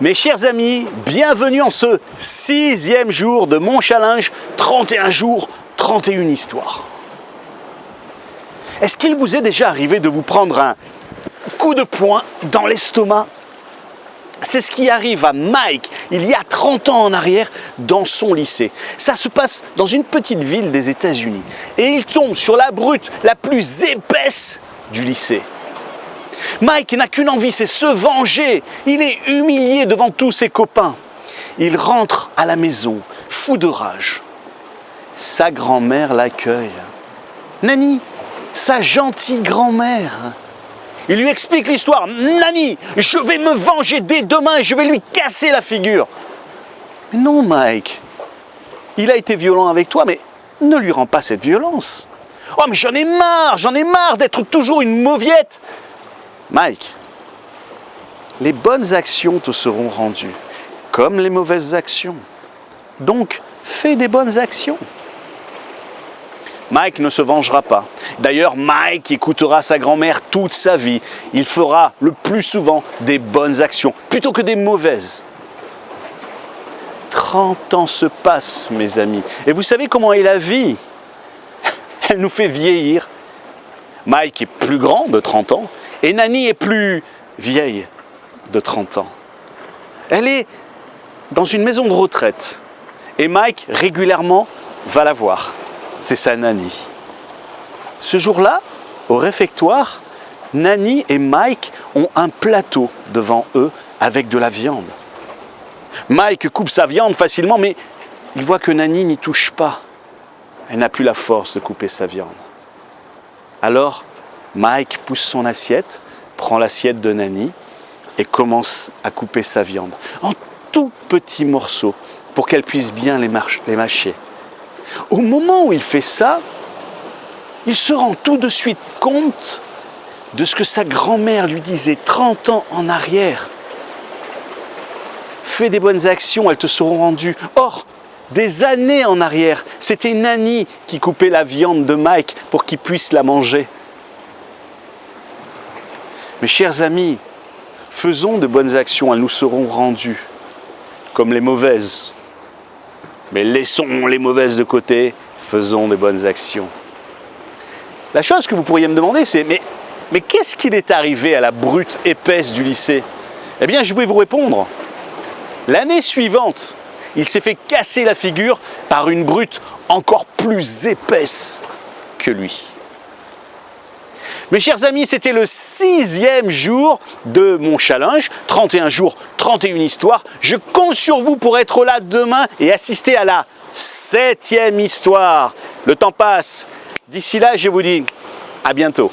Mes chers amis, bienvenue en ce 6e jour de mon challenge 31 jours, 31 histoires. Est-ce qu'il vous est déjà arrivé de vous prendre un coup de poing dans l'estomac? C'est ce qui arrive à Mike il y a 30 ans en arrière dans son lycée. Ça se passe dans une petite ville des États-Unis. Et il tombe sur la brute la plus épaisse du lycée. Mike n'a qu'une envie, c'est se venger. Il est humilié devant tous ses copains. Il rentre à la maison, fou de rage. Sa grand-mère l'accueille. Nanny, sa gentille grand-mère. Il lui explique l'histoire. Nanny, je vais me venger dès demain et je vais lui casser la figure. Mais non, Mike. Il a été violent avec toi, mais ne lui rends pas cette violence. Oh, mais j'en ai marre d'être toujours une mauviette. Mike, les bonnes actions te seront rendues, comme les mauvaises actions. Donc, fais des bonnes actions. Mike ne se vengera pas. D'ailleurs, Mike écoutera sa grand-mère toute sa vie. Il fera le plus souvent des bonnes actions, plutôt que des mauvaises. 30 ans se passent, mes amis. Et vous savez comment est la vie? Elle nous fait vieillir. Mike est plus grand de 30 ans. Et Nanny est plus vieille de 30 ans. Elle est dans une maison de retraite. Et Mike, régulièrement, va la voir. C'est sa Nanny. Ce jour-là, au réfectoire, Nanny et Mike ont un plateau devant eux avec de la viande. Mike coupe sa viande facilement, mais il voit que Nanny n'y touche pas. Elle n'a plus la force de couper sa viande. Alors, Mike pousse son assiette, prend l'assiette de Nanny et commence à couper sa viande en tout petits morceaux pour qu'elle puisse bien les mâcher. Au moment où il fait ça, il se rend tout de suite compte de ce que sa grand-mère lui disait 30 ans en arrière. Fais des bonnes actions, elles te seront rendues. Or, des années en arrière, c'était Nanny qui coupait la viande de Mike pour qu'il puisse la manger. Mes chers amis, faisons de bonnes actions, elles nous seront rendues, comme les mauvaises. Mais laissons les mauvaises de côté, faisons des bonnes actions. La chose que vous pourriez me demander, c'est mais qu'est-ce qu'il est arrivé à la brute épaisse du lycée? Eh bien, je vais vous répondre. L'année suivante, il s'est fait casser la figure par une brute encore plus épaisse que lui. Mes chers amis, c'était le 6e jour de mon challenge, 31 jours, 31 histoires. Je compte sur vous pour être là demain et assister à la 7e histoire. Le temps passe. D'ici là, je vous dis à bientôt.